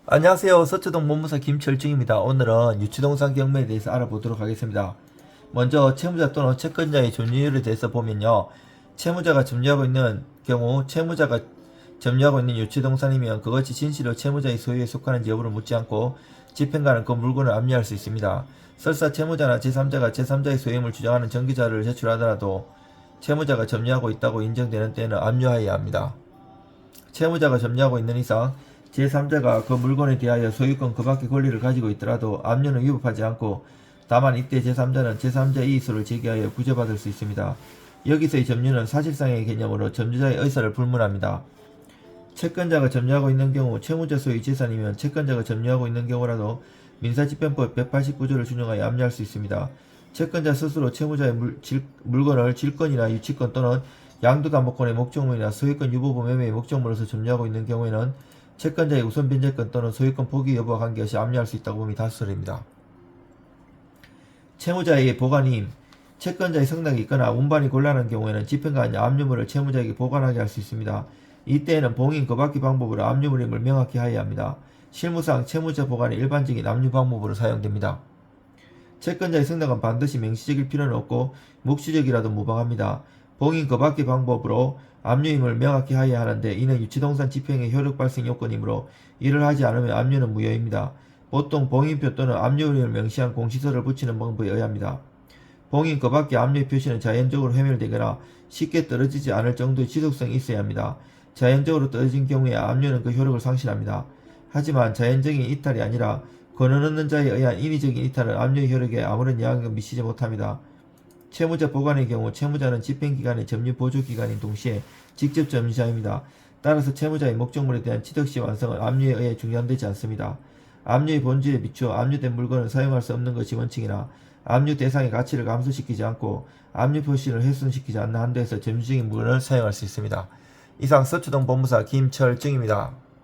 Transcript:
안녕하세요. 서초동 법무사 김철중입니다. 오늘은 유치동산 경매에 대해서 알아보도록 하겠습니다. 먼저 채무자 또는 채권자의 점유율에 대해서 보면요. 채무자가 점유하고 있는 경우 채무자가 점유하고 있는 유치동산이면 그것이 진실로 채무자의 소유에 속하는지 여부를 묻지 않고 집행관은 그 물건을 압류할 수 있습니다. 설사 채무자나 제3자가 제3자의 소유임을 주장하는 정기자료를 제출하더라도 채무자가 점유하고 있다고 인정되는 때에는 압류하여야 합니다. 채무자가 점유하고 있는 이상 제3자가 그 물건에 대하여 소유권 그 밖의 권리를 가지고 있더라도 압류는 위법하지 않고 다만 이때 제3자는 제3자의 이의소를 제기하여 구제받을 수 있습니다. 여기서의 점유는 사실상의 개념으로 점유자의 의사를 불문합니다. 채권자가 점유하고 있는 경우 채무자 소유 재산이면 채권자가 점유하고 있는 경우라도 민사집행법 189조를 준용하여 압류할 수 있습니다. 채권자 스스로 채무자의 물건을 질권이나 유치권 또는 양도담보권의 목적물이나 소유권 유보부 매매의 목적물로서 점유하고 있는 경우에는 채권자의 우선 변제권 또는 소유권 포기 여부와 관계없이 압류할 수 있다고 봄이 다수설입니다. 채무자에게 보관임, 채권자의 성납이 있거나 운반이 곤란한 경우에는 집행관이 압류물을 채무자에게 보관하게 할 수 있습니다. 이때에는 봉인 그 밖의 방법으로 압류물임을 명확히 하여야 합니다. 실무상 채무자 보관이 일반적인 압류 방법으로 사용됩니다. 채권자의 성납은 반드시 명시적일 필요는 없고 묵시적이라도 무방합니다. 봉인 그 밖의 방법으로 압류임을 명확히 하여야 하는데 이는 유치동산 집행의 효력 발생 요건이므로 이를 하지 않으면 압류는 무효입니다. 보통 봉인표 또는 압류임을 명시한 공시서를 붙이는 방법에 의합니다. 봉인 그 밖의 압류의 표시는 자연적으로 회멸되거나 쉽게 떨어지지 않을 정도의 지속성이 있어야 합니다. 자연적으로 떨어진 경우에 압류는 그 효력을 상실합니다. 하지만 자연적인 이탈이 아니라 권한없는 자에 의한 인위적인 이탈은 압류의 효력에 아무런 영향을 미치지 못합니다. 채무자 보관의 경우 채무자는 집행기관의 점유보조기관인 동시에 직접 점유자입니다. 따라서 채무자의 목적물에 대한 취득시 완성은 압류에 의해 중단되지 않습니다. 압류의 본질에 비추어 압류된 물건을 사용할 수 없는 것이 원칙이나 압류 대상의 가치를 감소시키지 않고 압류 표시를 훼손시키지 않는 한도에서 점유적인 물건을 사용할 수 있습니다. 이상 서초동 법무사 김철중입니다.